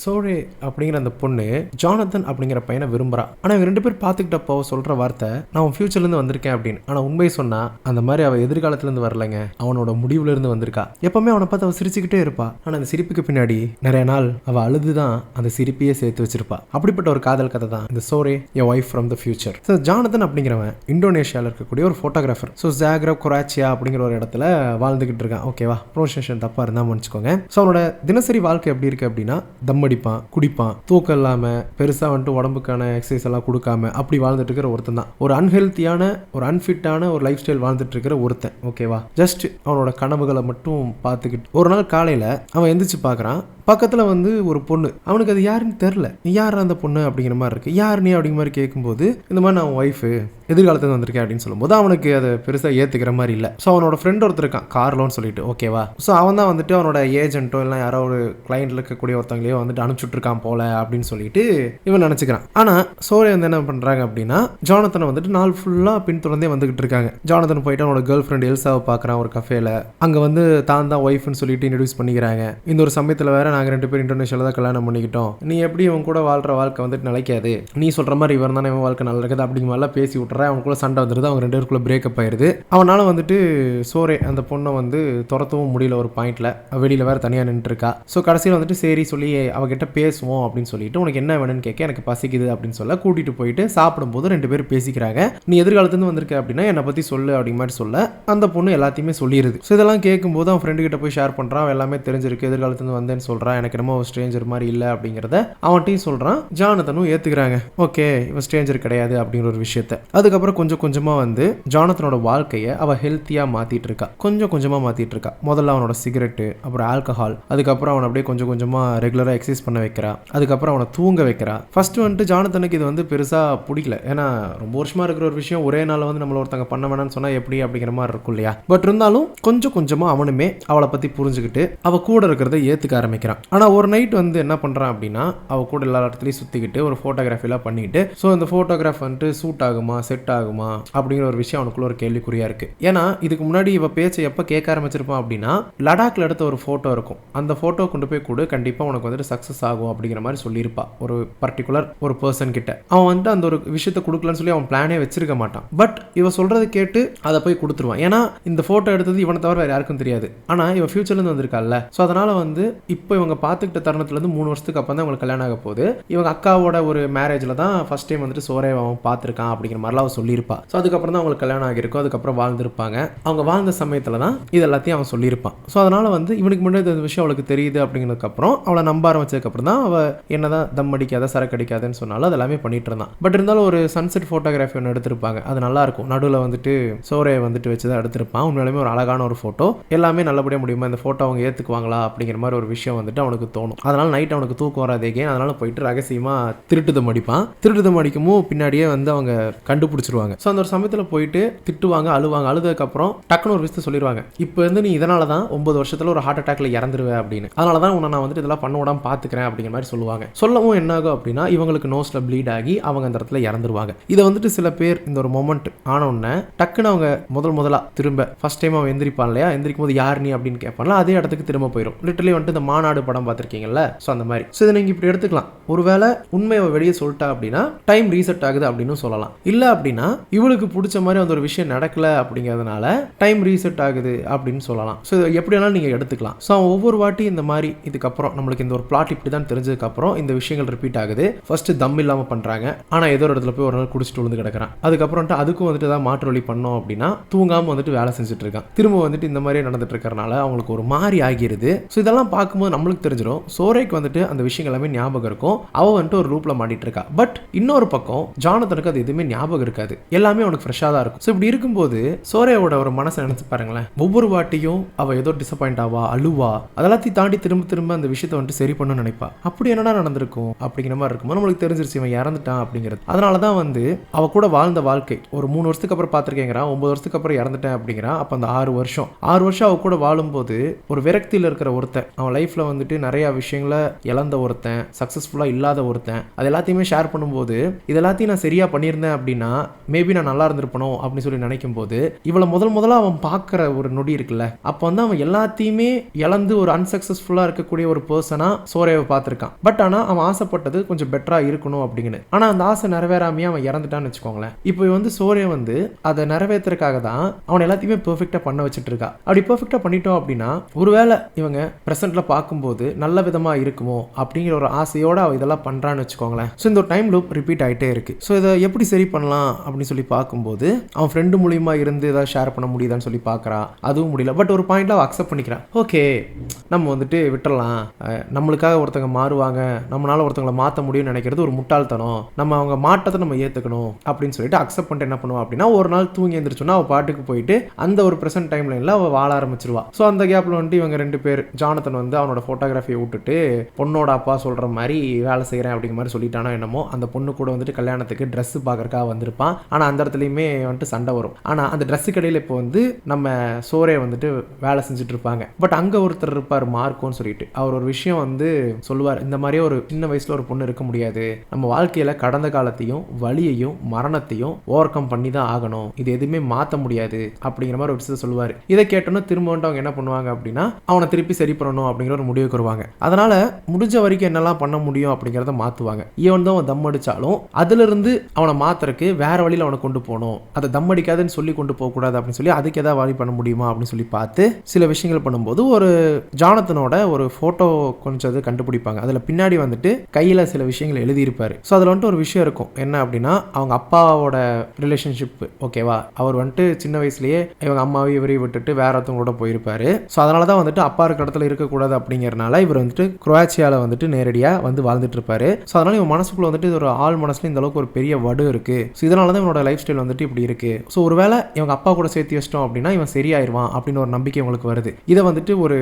சோரே அப்படிங்கிற அந்த பொண்ணு ஜானதன் அப்படிங்கிற பையனை விரும்புறா. ஆனா இவங்க 2 பேர் பாத்துக்கிட்டப்போ சொல்ற வார்த்தை, நான் ஃபியூச்சர்ல இருந்து வந்திருக்கேன் அப்படின்னு. ஆனா உண்மை சொன்னா அந்த மாதிரி அவ எதிர்காலத்துல இருந்து வரலங்க, அவனோட முடிவுல இருந்து வந்திருக்கா. எப்பவுமே அவனை பார்த்து அவ சிரிச்சுக்கிட்டே இருப்பா. ஆனா அந்த சிரிப்புக்கு பின்னாடி நிறைய நாள் அவ அழுதுதான் அந்த சிரிப்பையே சேர்த்து வச்சிருப்பா. அப்படிப்பட்ட ஒரு காதல் கதை தான் இந்த Sore a wife from the future. So Jonathan அப்படிங்கிறவன் இந்தோனேஷியாவில் இருக்கக்கூடிய ஒரு ஃபோட்டோகிராஃபர். ஸோ ஜாக்ரப் கொராச்சியா அப்படிங்கிற ஒரு இடத்துல வாழ்ந்துகிட்டு இருக்கான். ஓகேவா, ப்ரொனன்சியேஷன் தப்பா இருந்தா மன்னிச்சுக்கோங்க. ஸோ அவனோட தினசரி வாழ்க்கை எப்படி இருக்கு அப்படின்னா, தம் அடிப்பான், குடிப்பான், தூக்கம் இல்லாம, பெருசா வந்துட்டு உடம்புக்கான எக்ஸசைஸ் எல்லாம் கொடுக்காம அப்படி வாழ்ந்துட்டு இருக்கிற ஒருத்தன் தான். ஒரு அன்ஹெல்த்தியான, ஒரு அன்ஃபிட்டான ஒரு லைஃப் ஸ்டைல் வாழ்ந்துட்டு இருக்கிற ஒருத்தன். ஓகேவா, ஜஸ்ட் அவனோட கனவுகளை மட்டும் பார்த்துக்கிட்டு ஒரு நாள் காலையில அவன் எந்திரிச்சு பார்க்கறான். பக்கத்துல வந்து ஒரு பொண்ணு. அவனுக்கு அது யாருன்னு தெரியல. நீ யார் அந்த பொண்ணு அப்படிங்கிற மாதிரி இருக்கு. யார் நீ அப்படிங்கிற மாதிரி கேட்கும்போது, இந்த மாதிரி நான் ஒய்ஃபு எதிர்காலத்துல வந்திருக்கேன் அப்படின்னு சொல்லும்போது அவனுக்கு அதை பெருசா ஏத்துக்கிற மாதிரி இல்லை. ஸோ அவனோட ஃப்ரெண்ட் ஒருத்தர் இருக்கான், கார்லோன்னு சொல்லிட்டு. ஓகேவா, ஸோ அவன் தான் வந்துட்டு அவனோட ஏஜென்ட்டோ இல்லை யாரோ ஒரு கிளைண்ட்ல இருக்கக்கூடிய ஒருத்தவங்களையோ வந்துட்டு அனுப்பிச்சுட்டு இருக்கான் போல அப்படின்னு சொல்லிட்டு இவன் நினைச்சுக்கிறான். ஆனா சோரே வந்து என்ன பண்றாங்க அப்படின்னா, ஜானதனை வந்துட்டு நாள் ஃபுல்லா பின்தொடர்ந்தே வந்துகிட்டு இருக்காங்க. ஜானதன் போயிட்டு அவனோட கேர்ள் ஃப்ரெண்ட் எல்சாவை பார்க்கறான் ஒரு கஃபேல. அங்க வந்து தான் ஒய்ஃப்னு சொல்லிட்டு இன்ட்ரடியூஸ் பண்ணிக்கிறாங்க. இந்த ஒரு சமயத்துல வேற நாங்கள் 2 பேரும் இந்தோனேஷியாவில் தான் கல்யாணம் பண்ணிக்கிட்டோம், நீ எப்படி இவன் கூட வாழ்ற வாழ்க்கை வந்துட்டு நிலைக்காது, நீ சொல்ற மாதிரி இவன் தானே இவன் வாழ்க்கை நல்லா இருக்குது அப்படிங்கிற மாதிரிலாம் பேசி விட்டுறேன். அவன் கூட சண்டை வந்துடுது. அவங்க 2 பேருக்குள்ள பிரேக்கப் ஆயிருது. அவனால வந்துட்டு சோரே அந்த பொண்ணை வந்து துரத்தவும் முடியல. ஒரு பாயிண்ட்ல வெளியில வேற தனியா நின்று இருக்கா. ஸோ கடைசியில் வந்துட்டு சரி சொல்லி அவகிட்ட பேசுவோம் அப்படின்னு சொல்லிட்டு, உனக்கு என்ன வேணும்னு கேட்க, எனக்கு பசிக்குது அப்படின்னு சொல்ல கூட்டிட்டு போயிட்டு சாப்பிடும்போது 2 பேரும் பேசிக்கிறாங்க. நீ எதிர்காலத்துலேருந்து வந்திருக்க அப்படின்னா என்னை பத்தி சொல்லு அப்படிங்கிற மாதிரி சொல்ல அந்த பொண்ணு எல்லாத்தையுமே சொல்லிடுது. ஸோ இதெல்லாம் கேட்கும்போது அவன் ஃப்ரெண்டு கிட்ட போய் ஷேர் பண்றான். எல்லாமே தெரிஞ்சிருக்கு, எதிர்காலத்துலேருந்து வந்தேன்னு சொல்றான். எனக்கு என்னமோ ஸ்ட்ரேஞ்சர் மாதிரி இல்லை அப்படிங்கிறத அவன்கிட்டையும் சொல்றான். ஜானதனும் ஏத்துக்கிறாங்க. ஓகே, இவன் ஸ்ட்ரேஞ்சர் கிடையாது அப்படிங்கிற ஒரு விஷயத்த. அதுக்கப்புறம் கொஞ்சம் கொஞ்சமா வந்து ஜானதனோட வாழ்க்கையை அவ ஹெல்த்தியா மாத்திட்டு இருக்கா. கொஞ்சம் கொஞ்சமா மாத்திட்டு இருக்கா. முதல்ல அவனோட சிகரெட்டு, அப்புறம் ஆல்கஹால், அதுக்கப்புறம் அவனை அப்படியே கொஞ்சம் கொஞ்சமா ரெகுலரா எக்ஸசைஸ் பண்ண வைக்கிறா. அதுக்கப்புறம் அவனை தூங்க வைக்கிறா. ஃபர்ஸ்ட் வந்துட்டு ஜானதனுக்கு இது வந்து பெருசா பிடிக்கல. ஏன்னா ரொம்ப வருஷமா இருக்கிற ஒரு விஷயம் ஒரே நாள் வந்து நம்மள ஒருத்தங்க பண்ண வேணாம்னு சொன்னா எப்படி அப்படிங்கிற மாதிரி இருக்கும் இல்லையா. பட் இருந்தாலும் கொஞ்சம் கொஞ்சமா அவனுமே அவளை பத்தி புரிஞ்சுக்கிட்டு அவ கூட இருக்கிறத ஏத்துக்க ஆரம்பிக்கிறான். ஆனா ஒரு நைட் வந்து என்ன பண்றான் அப்படின்னா, அவ கூட எல்லா இடத்துலயும் சுத்திக்கிட்டு ஒரு போட்டோகிராஃபிலாம் பண்ணிட்டு, ஸோ இந்த போட்டோகிராஃப் வந்துட்டு சூட் ஆகுமா செட் ஆகுமா அப்படிங்கிற ஒரு விஷயம் அவனுக்குள்ள ஒரு கேள்விக்குறியா இருக்கு. ஏன்னா இதுக்கு முன்னாடி இவ பேச்சை எப்ப கேட்க ஆரம்பிச்சிருப்பான் அப்படின்னா, லடாக்ல எடுத்த ஒரு போட்டோ இருக்கும், அந்த போட்டோ கொண்டு போய் கொடு, கண்டிப்பா உனக்கு வந்துட்டு சக்சஸ் ஆகும் அப்படிங்கிற மாதிரி சொல்லியிருப்பா ஒரு பர்டிகுலர் ஒரு பர்சன் கிட்ட. அவன் வந்துட்டு அந்த ஒரு விஷயத்தை கொடுக்கலன்னு சொல்லி அவன் பிளானே வச்சிருக்க மாட்டான். பட் இவ சொல்றது கேட்டு அதை போய் கொடுத்துருவான். ஏன்னா இந்த போட்டோ எடுத்தது இவனை தவிர வேற யாருக்கும் தெரியாது. ஆனா இவ ஃபியூச்சர்ல இருந்து வந்திருக்கால, ஸோ அதனால வந்து இப்போ இவங்க பார்த்துக்கிட்ட தருணத்துல இருந்து 3 வருஷத்துக்கு அப்புறம் தான் இவங்களுக்கு கல்யாணம் ஆக போகுது. இவங்க அக்காவோட ஒரு மேரேஜ்ல தான் ஃபர்ஸ்ட் டைம் வந்துட்டு சோரே அவன் பார்த்துருக்கான் அப்படிங்கிற மாதிரிலாம் அவன் சொல்லியிருப்பான். ஸோ அதுக்கப்புறம் தான் அவங்களுக்கு கல்யாணம் ஆகிருக்கும். அதுக்கப்புறம் வாழ்ந்துருப்பாங்க. அவங்க வாழ்ந்த சமயத்துல தான் இது எல்லாத்தையும் அவன் சொல்லியிருப்பான். ஸோ அதனால வந்து இவனுக்கு முன்னாடி இந்த விஷயம் அவளுக்கு தெரியுது அப்படிங்கிறதுக்கப்புறம் அவளை நம்ப ஆரம்பிச்சதுக்கப்புறம் தான் அவ என்னதான் தம் அடிக்காத சரக்கு அடிக்காதுன்னு சொன்னாலும் அது எல்லாமே பண்ணிட்டு இருந்தான். பட் இருந்தாலும் ஒரு சன்செட் ஃபோட்டோகிராஃபி ஒன்று எடுத்திருப்பாங்க, அது நல்லா இருக்கும். நடுவில் வந்துட்டு சோரே வந்துட்டு வச்சு தான் எடுத்திருப்பான். உண்மையிலுமே ஒரு அழகான ஒரு ஃபோட்டோ. எல்லாமே நல்லபடியாக முடியுமா, இந்த ஃபோட்டோ அவங்க ஏற்றுக்குவாங்களா அப்படிங்கிற மாதிரி ஒரு விஷயம் வந்துட்டு அவனுக்கு தோணும். அதனால நைட் அவனுக்கு தூக்கம் வராதே கேன். அதனால போயிட்டு ரகசியமா திருட்டுதம் அடிப்பான். திருட்டுதம் அடிக்கும்போது பின்னாடியே வந்து அவங்க கண்டுபிடிச்சிருவாங்க. ஸோ அந்த ஒரு சமயத்தில் போயிட்டு திட்டுவாங்க, அழுவாங்க. அழுதுக்கப்புறம் டக்குன்னு ஒரு விஷயத்தை சொல்லிடுவாங்க, இப்போ வந்து நீ இதனால தான் 9 வருஷத்துல ஒரு ஹார்ட் அட்டாக்ல இறந்துருவேன் அப்படின்னு, அதனால தான் உன்னை நான் வந்துட்டு இதெல்லாம் பண்ண விடாம பார்த்துக்கிறேன் அப்படிங்கிற மாதிரி சொல்லுவாங்க. சொல்லவும் என்ன ஆகும் அப்படின்னா, இவங்களுக்கு நோஸ்ல ப்ளீட் ஆகி அவங்க அந்த இடத்துல இறந்துருவாங்க. இதை வந்துட்டு சில பேர் இந்த ஒரு மொமெண்ட் ஆன உடனே டக்குன்னு அவங்க முதலா திரும்ப ஃபர்ஸ்ட் டைம் அவன் எந்திரிப்பான் இல்லையா, எந்திரிக்கும் போது யார் நீ அப்படின்னு கேட்பான்ல, அதே இடத்துக்கு திரும்ப போயிடும். லிட்டரலி வந்துட்டு இந்த மாநாடு படம் பார்த்துருக்கீங்கல்ல, ஸோ அந்த மாதிரி. ஸோ இதை நீங்கள் இப்படி எடுத்துக்கலாம். ஒருவேளை உண்மையை வெளியே சொல்லிட்டா அப்படின்னா டைம் ரீசெட் ஆகுது அப்படின்னு சொல்லலாம். இல்லை அப்படின்னா இவளுக்கு பிடிச்ச மாதிரி அந்த ஒரு விஷயம் நடக்கல அப்படிங்கிறதுனால டைம் ரீசெட் ஆகுது அப்படின்னு சொல்லலாம். ஸோ எப்படி வேணாலும் நீங்கள் எடுத்துக்கலாம். ஸோ அவன் ஒவ்வொரு வாட்டி இந்த மாதிரி இதுக்கப்புறம் நம்மளுக்கு இந்த ஒரு பிளாட் இப்படி தான் தெரிஞ்சதுக்கப்புறம் இந்த விஷயங்கள் ரிப்பீட் ஆகுது. ஃபர்ஸ்ட் தம் இல்லாமல் பண்ணுறாங்க, ஆனால் ஏதோ ஒரு இடத்துல போய் ஒரு நாள் குடிச்சிட்டு விழுந்து கிடக்கிறான். அதுக்கப்புறம் அதுக்கும் வந்துட்டு ஏதாவது மாற்று வழி பண்ணோம் அப்படின்னா தூங்காமல் வந்துட்டு வேலை செஞ்சுட்டு இருக்கான். திரும்ப வந்துட்டு இந்த மாதிரியே நடந்துட்டு இருக்கிறனால அவங்களுக்கு ஒரு மாதிரி ஆகிருது. ஸோ இதெல்லாம் பார்க்கும்போது நம்மளுக்கு தெரிஞ்சிடும் சோரேக்கு வந்துட்டு அந்த விஷயங்கள் எல்லாமே ஞாபகம் இருக்கும். அவ வந்துட்டு ஒரு ரூப்ல மாட்டிட்டு இருக்கா. பட் இன்னொரு பக்கம் ஜானதனுக்கு அது எதுவுமே ஞாபகம் இருக்காது, எல்லாமே அவனுக்கு ஃப்ரெஷ்ஷாக தான் இருக்கும். ஸோ இப்படி இருக்கும்போது சோரேவோட ஒரு மனசை நினைச்சு பாருங்களேன். ஒவ்வொரு வாட்டியும் அவ ஏதோ டிசப்பாயிண்ட் ஆவா, அழுவா, அதெல்லாத்தையும் தாண்டி திரும்ப திரும்ப அந்த விஷயத்தை வந்துட்டு சரி பண்ணணும்னு நினைப்பா. அப்படி என்னடா நடந்திருக்கும் அப்படிங்கிற மாதிரி இருக்கும். நம்மளுக்கு தெரிஞ்சிருச்சு இவன் இறந்துட்டான் அப்படிங்கிறது. அதனால தான் வந்து அவ கூட வாழ்ந்த வாழ்க்கை ஒரு 3 வருஷத்துக்கு அப்புறம் பார்த்துருக்கேங்கிறான், 9 வருஷத்துக்கு அப்புறம் இறந்துட்டேன் அப்படிங்கிறான். அப்போ அந்த 6 வருஷம் அவ கூட வாழும்போது ஒரு விரக்தியில் இருக்கிற ஒருத்தன் அவன் லைஃப்ல வந்துட்டு நிறைய விஷயங்களை இழந்த ஒருத்தன், சக்ஸஸ்ஃபுல்லாக இல்லாத ஒருத்தன், அது எல்லாத்தையுமே ஷேர் பண்ணும்போது இது எல்லாத்தையும் நான் சரியாக பண்ணியிருந்தேன் அப்படின்னா மேபி நான் நல்லா இருந்திருப்பணும் அப்படின்னு சொல்லி நினைக்கும் போது இவளை முதல்ல அவன் பார்க்குற ஒரு நொடி இருக்குல்ல, அப்போ வந்து அவன் எல்லாத்தையுமே இழந்து ஒரு அன்சக்ஸஸ்ஃபுல்லாக இருக்கக்கூடிய ஒரு பர்சனாக சோரேவை பார்த்துருக்கான். பட் ஆனால் அவன் ஆசைப்பட்டது கொஞ்சம் பெட்டராக இருக்கணும் அப்படின்னு. ஆனால் அந்த ஆசை நிறைவேறாமையே அவன் இறந்துட்டான்னு வச்சுக்கோங்களேன். இப்போ வந்து சோரே வந்து அதை நிறைவேற்றுறதுக்காக தான் அவன் எல்லாத்தையுமே பெர்ஃபெக்டாக பண்ண வச்சுட்டு இருக்கா. அப்படி பெர்ஃபெக்டாக பண்ணிட்டோம் அப்படின்னா ஒருவேளை இவங்க ப்ரெசென்ட்ல பார்க்கும்போது நல்ல விதமாக இருக்குமோ அப்படிங்கிற ஒரு ஆசையோடு அவள் இதெல்லாம் பண்ணுறான்னு வச்சுக்கோங்களேன். ஸோ இந்த ஒரு டைம் லூப் ரிப்பீட் ஆகிட்டே இருக்கு. ஸோ இதை எப்படி சரி பண்ணலாம் அப்படின்னு சொல்லி பார்க்கும்போது அவன் ஃப்ரெண்டு மூலியமா இருந்து ஏதாவது ஷேர் பண்ண முடியுதான்னு சொல்லி பார்க்குறா. அதுவும் முடியல. பட் ஒரு பாயிண்ட்ல அவள் அக்செப்ட் பண்ணிக்கிறான். ஓகே, நம்ம வந்துட்டு விட்டுறலாம், நம்மளுக்காக ஒருத்தங்க மாறுவாங்க, நம்மளால ஒருத்தங்களை மாற்ற முடியும்னு நினைக்கிறது ஒரு முட்டாள்தனம், நம்ம அவங்க மாற்றத்தை நம்ம ஏற்றுக்கணும் அப்படின்னு சொல்லிட்டு அக்செப்ட் பண்ணிட்டு என்ன பண்ணுவோம் அப்படின்னா ஒரு நாள் தூங்கி எழுந்திரிச்சோன்னா அவள் பாட்டுக்கு போயிட்டு அந்த ஒரு ப்ரெசென்ட் டைம் லைனில் அவள் வாழ ஆரம்பிச்சிருவா. ஸோ அந்த கேப்பில் வந்துட்டு இவங்க 2 பேர், ஜானத்தன் வந்து அவனோட ஃபோட்டோகிராஃபியை விட்டுட்டு பொண்ணோட அப்பா சொல்கிற மாதிரி வேலை செய்கிறேன் அப்படிங்கிற மாதிரி சொல்லிட்டானோ என்னமோ, அந்த பொண்ணு கூட வந்துட்டு கல்யாணத்துக்கு ட்ரெஸ் பார்க்கறக்காக வந்திருப்பான். ஆனால் அந்த இடத்துலையுமே வந்துட்டு சண்டை வரும். ஆனால் அந்த ட்ரெஸ்ஸு கடையில் இப்போ வந்து நம்ம சோரே வந்துட்டு வேலை செஞ்சுட்டு இருப்பாங்க. பட் அங்கே ஒருத்தர் இருப்பார் மார்க்கோன்னு சொல்லிட்டு, அவர் ஒரு விஷயம் வந்து சொல்லுவார், இந்த மாதிரியே ஒரு சின்ன வயசில் ஒரு பொண்ணு இருக்க முடியாது, நம்ம வாழ்க்கையில் கடந்த காலத்தையும் வலியையும் மரணத்தையும் ஓவர் கம் பண்ணி தான் ஆகணும், இது எதுவுமே மாற்ற முடியாது அப்படிங்கிற மாதிரி ஒரு விஷயத்தை சொல்லுவார். இதை கேட்டோன்னா திரும்ப வந்து அவங்க என்ன பண்ணுவாங்க அப்படின்னா அவனை திருப்பி சரி பண்ணணும் அப்படிங்கிற ஒரு முடிவுக்கு வருவாங்க. அதனால முடிஞ்ச வரைக்கும் என்னெல்லாம் பண்ண முடியும் அப்படிங்கிறத மாற்றுவாங்க. ஈவன் தான் அவன் தம் அடித்தாலும் அதிலிருந்து அவனை மாத்துறதுக்கு வேற வழியில் அவனை கொண்டு போகணும், அதை தம் அடிக்காதுன்னு சொல்லி கொண்டு போகக்கூடாது அப்படின்னு சொல்லி அதுக்கு ஏதாவது வழி பண்ண முடியுமா அப்படின்னு சொல்லி பார்த்து சில விஷயங்கள் பண்ணும்போது ஒரு ஜானத்தனோட ஒரு ஃபோட்டோ கொஞ்சம் அது கண்டுபிடிப்பாங்க. அதில் பின்னாடி வந்துட்டு கையில் சில விஷயங்கள் எழுதியிருப்பார். ஸோ அதில் வந்துட்டு ஒரு விஷயம் இருக்கும். என்ன அப்படின்னா அவங்க அப்பாவோட ரிலேஷன்ஷிப், ஓகேவா, அவர் வந்துட்டு சின்ன வயசுலேயே இவங்க அம்மாவை இவரையும் விட்டுட்டு வேற ஒருத்தவங்களோட போயிருப்பாரு. ஸோ அதனால தான் வந்துட்டு அப்பா இருக்க இடத்துல இருக்கக்கூடாது அப்படிங்கிறனால இவர் வந்துட்டு குரோயாச்சியாவில் வந்துட்டு நேரடியாக வந்து வாழ்ந்துட்டு இருப்பாரு. ஸோ அதனால இவன் மனசுக்குள்ள வந்துட்டு ஒரு ஆள் மனசுல இந்த அளவுக்கு ஒரு பெரிய வடு இருக்கு. ஸோ இதனால தான் இவனோட லைஃப் ஸ்டைல் வந்துட்டு இப்படி இருக்கு. ஸோ ஒருவேளை இவங்க அப்பா கூட சேர்த்து வச்சிட்டோம் அப்படின்னா இவன் சரியாயிருவான் அப்படின்னு ஒரு நம்பிக்கை இவங்களுக்கு வருது. இதை வந்துட்டு ஒரு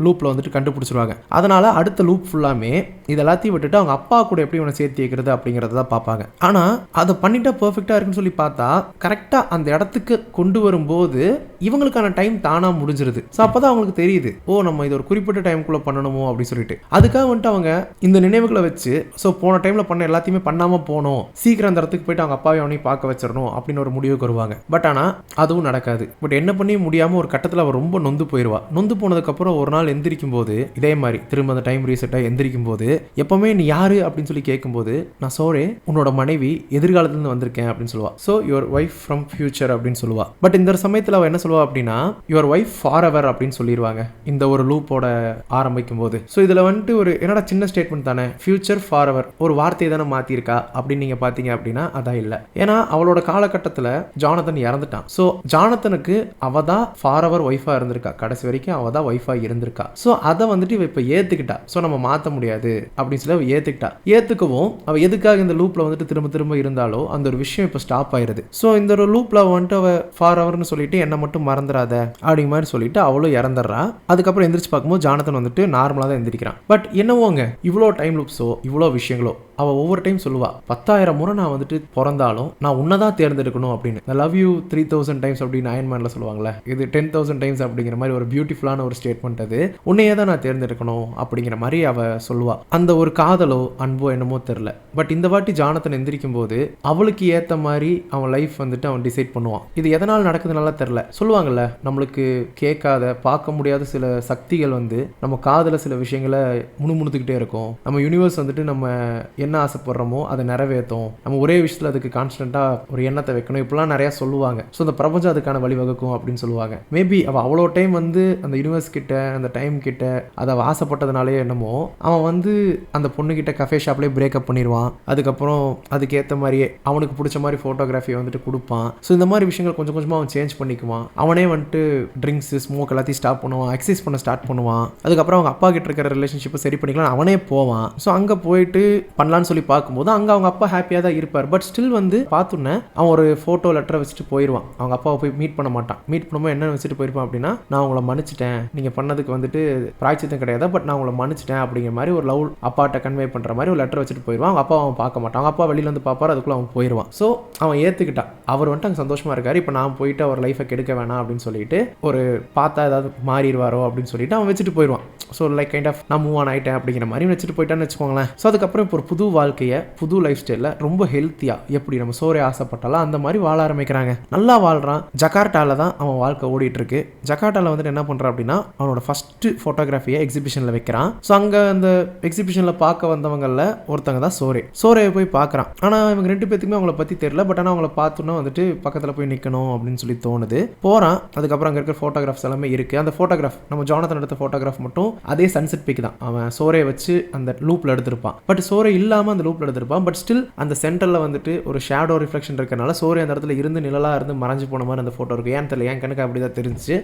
லூப்ல வந்துட்டு கண்டுபிடிச்சிருவாங்க. அதனால அடுத்த லூப் ஃபுல்லாமே இது எல்லாத்தையும் விட்டுட்டு அவங்க அப்பா கூட எப்படி இவனை சேர்த்து வைக்கிறது அப்படிங்கிறத தான் பார்ப்பாங்க. ஆனால் அதை பண்ணிட்டா பெர்ஃபெக்டாக இருக்குன்னு சொல்லி பார்த்தா கரெக்டாக அந்த இடத்துக்கு கொண்டு வரும்போது இவங்களுக்கான டைம் தானாக முடிஞ்சிருது. ஸோ அப்போ தான் அவங்களுக்கு தெரியுது, ஓ நம்ம இது ஒரு குறிப்பிட்ட டைமுக்குள்ளே பண்ணணுமோ அப்படின்னு சொல்லிட்டு. அதுக்காக வந்துட்டு அவங்க இந்த நினைவுகளை வச்சு ஸோ போன டைமில் பண்ண எல்லாத்தையுமே பண்ணாமல் போனோம், சீக்கிரம் அந்த இடத்துக்கு போயிட்டு அவங்க அப்பாவை அவனையும் பார்க்க வச்சிடணும் அப்படின்னு ஒரு முடிவுக்கு வருவாங்க. பட் ஆனால் அதுவும் நடக்காது. பட் என்ன பண்ணி முடியாமல் ஒரு கட்டத்தில் அவள் ரொம்ப நொந்து போயிடுவா. நொந்து போனதுக்கப்புறம் ஒரு நாள் எந்திரிக்கும் போது இதே மாதிரி திரும்ப அந்த டைம் ரீசெட்டாக எந்திரிக்கும் போது எப்பவுமே நீ யாரு அப்படின்னு சொல்லி கேட்கும்போது நான் சோரே உன்னோட மனைவி எதிர்காலத்துலேருந்து வந்திருக்கேன் அப்படின்னு சொல்லுவா. So your wife from future அப்படின்னு சொல்லுவா. பட் இந்த சமயத்தில் அவள் என்ன சொல்லுவா அப்படின்னா யுவர் ஒய்ஃப் ஃபார் எவர் அப்படின்னு சொல்லிடுவாங்க இந்த ஒரு லூப்போட ஆரம்பிக்கும் போது. ஸோ இதில் வந்துட்டு ஒரு என்னடா சின்ன ஸ்டேட்மெண்ட் தானே, ஃபியூச்சர் ஃபார் எவர் ஒரு வார்த்தையை தானே மாற்றிருக்கா அப்படின்னு நீங்கள் பார்த்தீங்க அப்படின்னா அதான் இல்லை. ஏன்னா அவளோட காலகட்டத்தில் ஜானத்தன் இறந்துட்டான். ஸோ ஜானத்தனுக்கு அவள் தான் ஃபார் எவர் ஒய்ஃபாக இருந்திருக்கா, கடைசி வரைக்கும் அவள் தான் ஒய்ஃபாக இருந்திருக்கா. ஸோ அதை வந்துட்டு இவ இப்போ ஏற்றுக்கிட்டா. ஸோ நம்ம மாற்ற முடியாது அப்படின்னு சொல்லி அவள் ஏற்றுக்கிட்டா. ஏற்றுக்கவும் அவள் எதுக்காக இந்த லூப்பில் வந்துட்டு திரும்ப திரும்ப இருந்தாலோ அந்த ஒரு விஷயம் இப்போ ஸ்டாப் ஆயிருது. ஸோ இந்த ஒரு லூப்பில் வந்துட்டு அவள் ஃபார் எவர்னு சொல்லிட்டு என்னை மட்டும் மறந்துடாத அப்படிங்கிற மாதிரி சொல்லிட்டு அவளும் இறந்துடுறா. அதுக்கப்புறம் எந்திரிச்சு பார்க்கும்போது ஜானத்தன் வந்துட்டு நார்மலாக தான் எந்திரிக்கிறான். பட் என்னவோங்க இவ்வளோ டைம் லூப்ஸோ இவ்வளோ விஷயங்களோ அவள் ஒவ்வொரு டைம் சொல்லுவா, 10,000 முறை நான் வந்துட்டு பிறந்தாலும் நான் உன்னதான் தேர்ந்தெடுக்கணும் அப்படின்னு. லவ் யூ 3000 டைம்ஸ் அப்படின்னு அயன்மேன்ல சொல்லுவாங்களே, இது 10,000 டைம்ஸ் அப்படிங்கிற மாதிரி ஒரு பியூட்டிஃபுல்லான ஒரு ஸ்டேட்மெண்ட். அது உன்னையே தான் நான் தேர்ந்தெடுக்கணும் அப்படிங்கிற மாதிரி அவள் சொல்லுவா. அந்த ஒரு காதலோ அன்போ என்னமோ தெரில. பட் இந்த வாட்டி ஜானத்தன் எந்திரிக்கும் போது அவளுக்கு ஏற்ற மாதிரி அவன் லைஃப் வந்துட்டு அவன் டிசைட் பண்ணுவான். இது எதனால் நடக்குதுனால தெரில. சொல்லுவாங்கல்ல, நம்மளுக்கு கேட்காத பார்க்க முடியாத சில சக்திகள் வந்து நம்ம காதல சில விஷயங்களை முணுமுணுத்துக்கிட்டே இருக்கும். நம்ம யூனிவர்ஸ் வந்துட்டு நம்ம என்ன ஆசைப்படுறோமோ அதை நிறைவேற்றும், நம்ம ஒரே விஷயத்தில் அதுக்கு கான்ஸ்டன்ட்டாக ஒரு எண்ணத்தை வைக்கணும், இப்படிலாம் நிறையா சொல்லுவாங்க. ஸோ அந்த பிரபஞ்சம் அதுக்கான வழிவகுக்கும் அப்படின்னு சொல்லுவாங்க. மேபி அவள் அவ்வளோ டைம் வந்து அந்த யூனிவர்ஸ் கிட்ட அந்த டைம் கிட்ட அதை ஆசைப்பட்டதுனாலே என்னமோ அவன் வந்து அந்த பொண்ணுக்கிட்ட கஃபே ஷாப்லேயே பிரேக்கப் பண்ணிடுவான். அதுக்கப்புறம் அதுக்கேற்ற மாதிரியே அவனுக்கு பிடிச்ச மாதிரி ஃபோட்டோகிராஃபியை வந்துட்டு கொடுப்பான். ஸோ இந்த மாதிரி விஷயங்கள் கொஞ்சம் கொஞ்சமாக அவன் சேஞ்ச் பண்ணிக்குவான். அவனே வந்துட்டு ட்ரிங்க்ஸ் ஸ்மோக் எல்லாத்தையும் ஸ்டாப் பண்ணுவான், எக்ஸசைஸ் பண்ண ஸ்டார்ட் பண்ணுவான். அதுக்கப்புறம் அவங்க அப்பா கிட்ட இருக்கிற ரிலேஷன்ஷிப்பை சரி பண்ணிக்கலாம் அவனே போவான். ஸோ அங்கே போயிட்டு பண்ணலான்னு சொல்லி பார்க்கும்போது அங்கே அவங்க அப்பா ஹாப்பியாக தான் இருப்பார். பட் ஸ்டில் வந்து பார்த்துன்னே அவன் ஒரு ஃபோட்டோ லெட்டரை வச்சுட்டு போயிடுவான். அவங்க அப்பாவை போய் மீட் பண்ண மாட்டான். மீட் பண்ணும்போது என்ன வச்சுட்டு போயிருப்பான் அப்படின்னா, நான் உங்களை மன்னிச்சிட்டேன், நீங்கள் பண்ணதுக்கு வந்துட்டு பிராய்ச்சித்தம் கிடையாது, பட் நான் உங்களை மன்னிச்சிட்டேன் அப்படிங்கிற மாதிரி ஒரு லவ் அப்பாட்ட கன்வே பண்ணுற மாதிரி ஒரு லெட்டர் வச்சுட்டு போயிடுவான். அவங்க அப்பா அவன் பார்க்க மாட்டான். அவங்க அப்பா வெளியில வந்து பார்ப்பார், அதுக்குள்ளே அவன் போயிடுவான். ஸோ அவன் ஏற்றுக்கிட்டான். அவர் வந்துட்டு அங்கே சந்தோஷமாக இருக்காரு. இப்போ நான் போயிட்டு அவர் லைஃபை கெடுக்க வேணாம் அப்படின்னு சொல்லிட்டு ஒரு பார்த்தா ஏதாவது மாறிடுவாரோ அப்படின்னு சொல்லிட்டு அவன் வச்சுட்டு போயிடுவான். ஸோ லைக் கைண்ட் ஆஃப் நான் மூவ் ஆன் ஆகிட்டேன் அப்படிங்கிற மாதிரி வச்சுட்டு போயிட்டான்னு வச்சுக்கோங்களேன். ஸோ அதுக்கப்புறம் இப்போ ஒரு புது வாழ்க்கையை புது லைஃப் ஸ்டைலில் ரொம்ப ஹெல்த்தியாக எப்படி நம்ம சோரே ஆசைப்பட்டாலும் அந்த மாதிரி வாழ ஆரம்பிக்கிறாங்க. நல்லா வாழ்கிறான். ஜகார்ட்டாவில் தான் அவன் வாழ்க்கை ஓடிட்டு இருக்கு. ஜகார்ட்டாவில் வந்துட்டு என்ன பண்ணுறான் அப்படின்னா அவனோட ஃபர்ஸ்ட் ஃபோட்டோகிராஃபியை எக்ஸிபிஷனில் வைக்கிறான். ஸோ அங்கே அந்த எக்ஸிபிஷனில் பார்க்க வந்தவங்களில் ஒருத்தங்க தான் சோரேயை போய் பார்க்குறான். ஆனால் இவங்க 2 பேத்துக்குமே அவங்கள பற்றி தெரியல. பட் ஆனால் அவங்கள பார்த்தோன்னா வந்துட்டு பக்கத்தில் போய் நிற்கணும் அப்படின்னு சொல்லி தோணுது. போகிறான். அதுக்கப்புறம் அங்கே இருக்கிற ஃபோட்டோகிராஃப்ஸ் எல்லாமே இருக்குது. அந்த ஃபோட்டோகிராஃப் நம்ம ஜானதன் எடுத்த ஃபோட்டோகிராஃப் மட்டும் அதே சன்செட் பிக் தான். அவன் சோரே வச்சு அந்த லூப்பில் எடுத்திருப்பான். பட் சோரே இல்லாமல் அந்த லூப்பில் எடுத்திருப்பான். பட் ஸ்டில் அந்த சென்டரில் வந்துட்டு ஒரு ஷேடோ ரிஃப்ளெக்ஷன் இருக்கிறனால சோரே அந்த இடத்துல இருந்து நிழலாக இருந்து மறைஞ்சு போன மாதிரி அந்த ஃபோட்டோ இருக்கும். ஏன் தெரியல, என் கணக்கு அப்படி தான் தெரிஞ்சு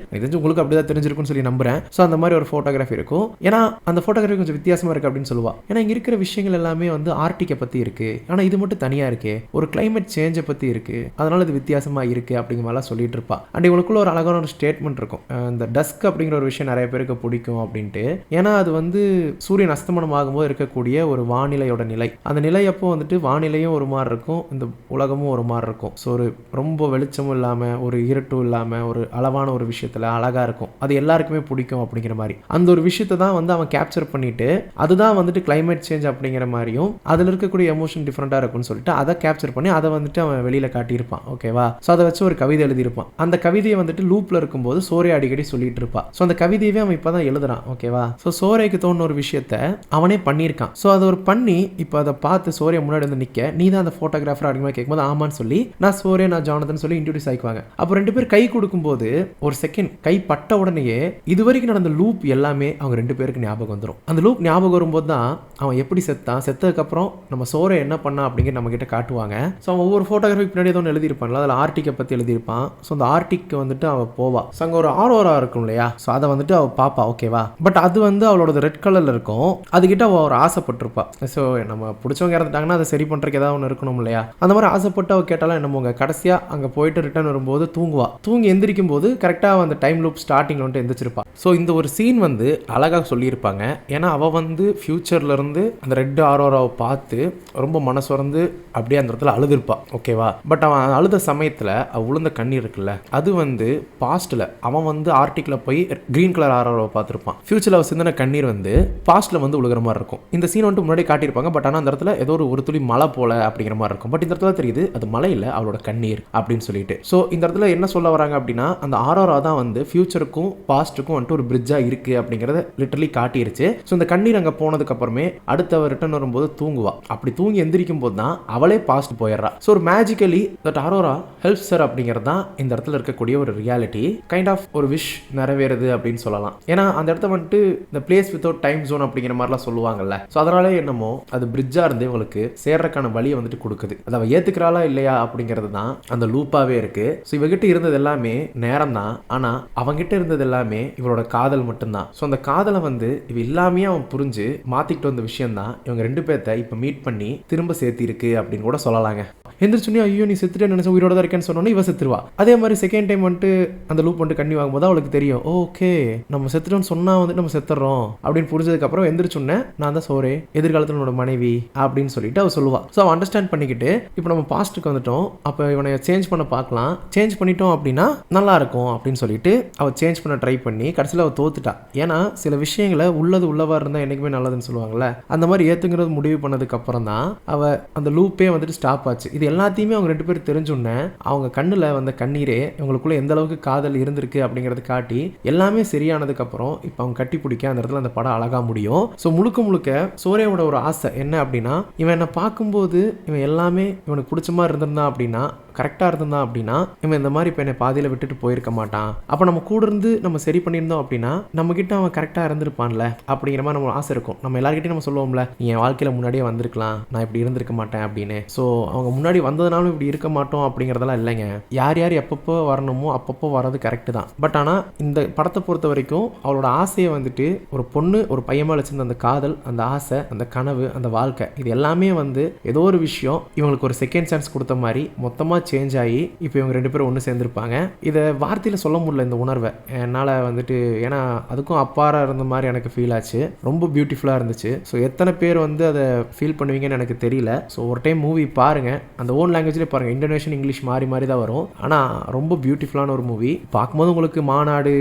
உங்களுக்கு அப்படி தான் தெரிஞ்சிருக்குன்னு சொல்லி நம்புறேன். ஸோ அந்த மாதிரி ஒரு ஃபோட்டோகிராஃபி இருக்கும். ஏன்னா அந்த ஃபோட்டோகிராஃபி கொஞ்சம் வித்தியாசமாக இருக்குது அப்படின்னு சொல்லுவா. ஏன்னா இங்கே இருக்கிற விஷயங்கள் எல்லாமே வந்து ஆர்டிக்கை பற்றி இருக்குது. ஆனால் இது மட்டும் தனியாக இருக்கு. ஒரு கிளைமேட் சேஞ்சை பற்றி இருக்குது. அதனால இது வித்தியாசமாக இருக்குது அப்படிங்கிற மாதிரிலாம் சொல்லிட்டு இருப்பா. அண்ட் இவங்களுக்குள்ள ஒரு அழகான ஒரு ஸ்டேட்மெண்ட் இருக்கும். இந்த டஸ்க் அப்படிங்கிற ஒரு விஷயம் நிறைய பேருக்கு பிடிக்கும் அப்படின்ட்டு. ஏன்னா அது வந்து சூரியன் அஸ்தமனம் ஆகும்போது இருக்கக்கூடிய ஒரு வானிலையோட நிலை. அந்த நிலை அப்போ வந்துட்டு வானிலையும் ஒரு மாதிரி இருக்கும், இந்த உலகமும் ஒரு மாதிரி இருக்கும். ஸோ ஒரு ரொம்ப வெளிச்சமும் இல்லாமல் ஒரு இருட்டும் இல்லாமல் ஒரு அளவான ஒரு விஷயத்தில் அழகாக இருக்கும். அது எல்லாருக்குமே பிடிக்கும் அப்படிங்கிற மாதிரி அந்த ஒரு விஷயத்தை தான் வந்து அவன் கேப்சர் பண்ணிட்டு அதுதான் வந்துட்டு கிளைமேட் சேஞ்ச் அப்படிங்கிற மாதிரியும் அதில் இருக்கக்கூடிய எமோஷன் டிஃப்ரெண்ட்டாக இருக்கும்னு சொல்லிட்டு அதை கேப்சர் பண்ணி அதை வந்துட்டு அவன் வெளியில் காட்டியிருப்பான். ஓகேவா? ஸோ அதை வச்சு ஒரு கவிதை எழுதியிருப்பான். அந்த கவிதையை வந்துட்டு லூப்பில் இருக்கும்போது சோரே அடிக்கடி சொல்லிட்டு இருப்பான். ஸோ அந்த கவிதையவே அவன் இப்போ தான் எழுதுறான். ஓகேவா? ஸோ சோரேக்கு தோணுன ஒரு விஷயத்த அவனே பண்ணியிருக்கான். ஸோ அதை ஒரு பண்ணி இப்போ அதை பார்த்து சோரே முன்னாடி வந்து நிற்க நீ தான் அந்த ஃபோட்டோகிராஃபர் அப்படிங்கிற கேட்கும்போது ஆமான்னு சொல்லி நான் சோரே நான் ஜானதன் சொல்லி இன்ட்ரோடியூஸ் ஆகிக்குவாங்க. அப்போ 2 பேர் கை கொடுக்கும்போது ஒரு செகண்ட் கை பட்ட உடனேயே இதுவரைக்கும் நடந்த லூப் எல்லாமே அவங்க 2 பேருக்கு ஞாபகம் வந்துடும். அந்த லூப் ஞாபகம் வரும்போது தான் அவன் எப்படி செத்தான், செத்ததுக்கப்புறம் நம்ம சோரே என்ன பண்ணா அப்படிங்கிற நம்ம கிட்ட காட்டுவாங்க. ஸோ அவன் ஒவ்வொரு ஃபோட்டோகிராஃபி பின்னாடி ஏதோ ஒன்று எழுதியிருப்பான்ல, அதில் ஆர்டிக்கை பற்றி எழுதியிருப்பான். ஸோ அந்த ஆர்டிக்கு வந்துட்டு அவள் போவா. ஸோ அங்கே ஒரு ஆரோரா இருக்கும் இல்லையா, ஸோ அதை வந்துட்டு அவள் பாப்பா. ஓகேவா? பட் அது வந்து அவளோட ரெட் கலரில் இருக்கும். அதுக்கிட்ட அவள் ஒரு ஆசைப்பட்டிருப்பா. ஸோ நம்ம பிடிச்சவங்க இறந்துட்டாங்கன்னா அதை சரி பண்ணுறதுக்கு ஏதாவது ஒன்று இருக்கணும் இல்லையா, அந்த மாதிரி ஆசைப்பட்டு அவள் கேட்டாலும் என்னமோங்க கடைசியாக அங்கே போயிட்டு ரிட்டர்ன் வரும்போது தூங்குவா. தூங்கி எந்திரிக்கும் போது கரெக்டாக அந்த டைம் லூப் ஸ்டார்டிங்கில் வந்துட்டு எந்திரிச்சிருப்பா. ஸோ இந்த ஒரு சீன் வந்து அழகாக சொல்லியிருப்பாங்க. ஏன்னா அவள் வந்து ஃபியூச்சர்லேருந்து அந்த ரெட் ஆரோராவை பார்த்து ரொம்ப மனசுறந்து அப்படியே அந்த இடத்துல அழுதுருப்பா. ஓகேவா? பட் அவன் அழுத சமயத்தில் உளுந்த கண்ணீர் இருக்குல்ல, அது வந்து பாஸ்ட்டில் அவன் வந்து ஆர்டிக்கில் போய் கிரீன் கலர் ஆரோராவை பார்த்துருப்பான். ஃபியூச்சரில் அவள் சிந்தின கண்ணீர் வந்து பாஸ்ட்டில் வந்து உழுகிற மாதிரி இருக்கும். இந்த சீன் வந்துட்டு முன்னாடி காட்டியிருப்பாங்க. பட் ஆனால் அந்த இடத்துல ஏதோ ஒரு துளி மழை போல அப்படிங்கிற மாதிரி இருக்கும். பட் இந்த இடத்துல தெரியுது அது மழை இல்லை, அவளோட கண்ணீர் அப்படின்னு சொல்லிட்டு. ஸோ இந்த இடத்துல என்ன சொல்ல வராங்க அப்படின்னா அந்த ஆரோரா தான் வந்து ஃபியூச்சருக்கும் பாஸ்ட்டுக்கும் வந்துட்டு ஒரு பிரிட்ஜாக இருக்குது அப்படிங்கிறத லிட்டரலி காட்டிருச்சு. ஸோ இந்த கண்ணீர் அங்கே போனதுக்கு அப்புறமே அடுத்த ரிட்டர்ன் வரும்போது தூங்குவா. அப்படி தூங்கி எந்திரிக்கும் போது தான் அவளே பாஸ்ட் போயிடுறா. ஸோ ஒரு magically that Aurora helps her அப்படிங்கிறது தான் இந்த இடத்துல இருக்கக்கூடிய ஒரு ரியாலிட்டி. கைண்ட் ஆஃப் ஒரு விஷ் நிறைவேறுது அப்படின்னு சொல்லலாம். ஏன்னா அந்த இடத்த வந்துட்டு இந்த பிளேஸ் வித்தவுட் டைம் ஜோன் அப்படிங்கிற மாதிரிலாம் சொல்லுவாங்கல்ல. ஸோ அதனாலே என்னமோ அது பிரிட்ஜாக இருந்து இவங்களுக்கு சேர்றதுக்கான வழியை வந்துட்டு கொடுக்குது. அதை அவள் ஏற்றுக்கிறாளா இல்லையா அப்படிங்கிறது தான் அந்த லூப்பாகவே இருக்கு. ஸோ இவகிட்ட இருந்தது எல்லாமே நேரம் தான். ஆனால் அவங்கிட்ட இருந்தது எல்லாமே இவளோட காதல் மட்டும்தான். ஸோ அந்த காதலை வந்து இவ எல்லாமே அவன் புரிஞ்சு மாற்றிக்கிட்டு வந்த விஷயம் தான் இவங்க 2 பேர்த்த இப்போ மீட் பண்ணி திரும்ப சேர்த்திருக்கு அப்படின்னு கூட சொல்லலாங்க. எந்திரிச்சோன்னே ஐயோ நீ செத்துட்டே நினைச்ச உயிரோட தான் இருக்கேன்னு சொன்னோன்னே இவ செத்துருவா. அதே மாதிரி செகண்ட் டைம் வந்துட்டு அந்த லூப் வந்துட்டு கண்ணி வாங்கும்போது அவளுக்கு தெரியும் ஓகே நம்ம செத்துட்டோன்னு சொன்னா வந்துட்டு நம்ம செத்துறோம் அப்படின்னு புரிஞ்சதுக்கப்புறம் எந்திரிச்சோன்னே நான் தான் சோரே எதிர்காலத்தில் என்னோட மனைவி அப்படின்னு சொல்லிட்டு அவள் சொல்லுவா. ஸோ அவள் அண்டர்ஸ்டாண்ட் பண்ணிக்கிட்டு இப்போ நம்ம பாஸ்ட்டுக்கு வந்துட்டோம், அப்போ இவனை சேஞ்ச் பண்ண பார்க்கலாம், சேஞ்ச் பண்ணிட்டோம் அப்படின்னா நல்லா இருக்கும் அப்படின்னு சொல்லிட்டு அவள் சேஞ்ச் பண்ண ட்ரை பண்ணி கடைசியில் அவள் தோத்துட்டா. ஏன்னா சில விஷயங்களை உள்ளது உள்ளவா இருந்தால் என்றைக்குமே நல்லதுன்னு சொல்லுவாங்கல்ல, அந்த மாதிரி ஏற்றுங்கிறது முடிவு பண்ணதுக்கு அப்புறம் தான் அவள் அந்த லூப்பே வந்துட்டு ஸ்டாப் ஆச்சு. இது எல்லாத்தையுமே அவங்க 2 பேரும் தெரிஞ்சுன்னே அவங்க கண்ணில் வந்த கண்ணீரே இவங்களுக்குள்ள எந்த அளவுக்கு காதல் இருந்திருக்கு அப்படிங்கிறது காட்டி எல்லாமே சரியானதுக்கு அப்புறம் இப்போ அவங்க கட்டி பிடிக்க அந்த இடத்துல அந்த படம் அழகா முடியும். ஸோ முழுக்க முழுக்க சோரேவோட ஒரு ஆசை என்ன அப்படின்னா இவன் என்னை பார்க்கும்போது இவன் எல்லாமே இவனுக்கு பிடிச்ச மாதிரி இருந்திருந்தான் அப்படின்னா கரெக்டாக இருந்தான் அப்படின்னா இவன் இந்த மாதிரி இப்போ என்னை பாதியில் விட்டுட்டு போயிருக்க மாட்டான். அப்போ நம்ம கூட இருந்து நம்ம சரி பண்ணியிருந்தோம் அப்படின்னா நம்மக்கிட்ட அவன் கரெக்டாக இருந்திருப்பான்ல அப்படிங்கிற மாதிரி நம்ம ஆசை இருக்கும். நம்ம எல்லாருக்கிட்டையும் நம்ம சொல்லுவோம்ல நீ என் வாழ்க்கையில் முன்னாடியே வந்திருக்கலாம், நான் இப்படி இருந்திருக்க மாட்டேன் அப்படின்னு. ஸோ அவங்க முன்னாடி வந்ததுனாலும் இப்படி இருக்க மாட்டோம் அப்படிங்கிறதெல்லாம் இல்லைங்க. யார் யார் எப்பப்போ வரணுமோ அப்பப்போ வர்றது கரெக்டு தான். பட் ஆனால் இந்த படத்தை பொறுத்த வரைக்கும் அவளோட ஆசையை வந்துட்டு ஒரு பொண்ணு ஒரு பையன் மேலே வச்சிருந்த அந்த காதல், அந்த ஆசை, அந்த கனவு, அந்த வாழ்க்கை, இது எல்லாமே வந்து ஏதோ ஒரு விஷயம் இவங்களுக்கு ஒரு செகண்ட் சான்ஸ் கொடுத்த மாதிரி மொத்தமாக சேஞ்ச் ஆகி இப்போ இவங்க 2 பேரும் ஒன்று சேர்ந்துருப்பாங்க. இதை வார்த்தையில் சொல்ல முடியல இந்த உணர்வை என்னால் வந்துட்டு. ஏன்னா அதுக்கும் அப்பாராக இருந்த மாதிரி எனக்கு ஃபீல் ஆச்சு. ரொம்ப பியூட்டிஃபுல்லாக இருந்துச்சு. ஸோ எத்தனை பேர் வந்து அதை ஃபீல் பண்ணுவீங்கன்னு எனக்கு தெரியல. ஸோ ஒரு டைம் மூவி பாருங்கள், அந்த அந்த ஓன் லாங்குவேஜ்லேயே பாருங்கள், இந்தோனேஷியன் இங்கிலீஷ் மாறி மாறி தான் வரும். ஆனால் ரொம்ப பியூட்டிஃபுல்லான ஒரு மூவி. பார்க்கும்போது உங்களுக்கு மாநாடு,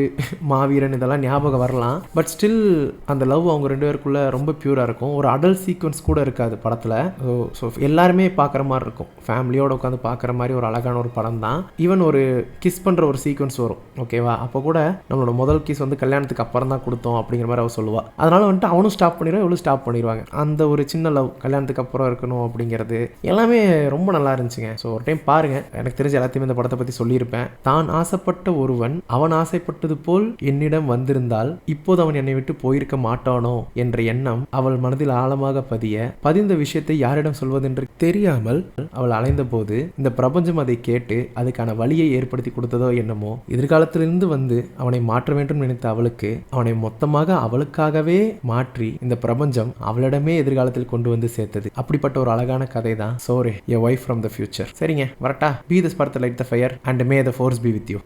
மாவீரன் இதெல்லாம் ஞாபகம் வரலாம். பட் ஸ்டில் அந்த லவ் அவங்க 2 பேருக்குள்ள ரொம்ப பியூராக இருக்கும். ஒரு அடல்ட் சீக்வன்ஸ் கூட இருக்காது படத்தில். ஸோ எல்லாருமே பார்க்குற மாதிரி இருக்கும், ஃபேமிலியோடு உட்காந்து பார்க்குற மாதிரி ஒரு அழகான ஒரு படம் தான். ஈவன் ஒரு கிஸ் பண்ணுற ஒரு சீக்வன்ஸ் வரும், ஓகேவா? அப்போ கூட நம்மளோட முதல் கிஸ் வந்து கல்யாணத்துக்கு அப்புறம் தான் கொடுத்தோம் அப்படிங்கிற மாதிரி அவள் சொல்லுவா. அதனால வந்துட்டு அவனும் ஸ்டாப் பண்ணிடுவான், இவளும் ஸ்டாப் பண்ணிடுவாங்க. அந்த ஒரு சின்ன லவ் கல்யாணத்துக்கு அப்புறம் இருக்கணும் அப்படிங்கிறது எல்லாமே ரொம்ப நல்லா இருந்துச்சுங்க. ஸோ ஒரு டைம் பாருங்க. எனக்கு தெரிஞ்ச எல்லாத்தையுமே இந்த படத்தை பற்றி சொல்லியிருப்பேன். தான் ஆசைப்பட்ட ஒருவன் அவன் ஆசைப்பட்டது போல் என்னிடம் வந்திருந்தால் இப்போது அவன் என்னை விட்டு போயிருக்க மாட்டானோ என்ற எண்ணம் அவள் மனதில் ஆழமாக பதிந்த விஷயத்தை யாரிடம் சொல்வதென்று தெரியாமல் அவள் அலைந்த போது இந்த பிரபஞ்சம் அதை கேட்டு அதுக்கான வழியை ஏற்படுத்தி கொடுத்ததோ என்னமோ. எதிர்காலத்திலிருந்து வந்து அவனை மாற்ற வேண்டும் நினைத்த அவளுக்கு அவனை மொத்தமாக அவளுக்காகவே மாற்றி இந்த பிரபஞ்சம் அவளிடமே எதிர்காலத்தில் கொண்டு வந்து சேர்த்தது. அப்படிப்பட்ட ஒரு அழகான கதை தான் சோரே, a wife from the future. சரிங்க, வரட்டா? பி திஸ் படத்தை light the fire and May the force be with you.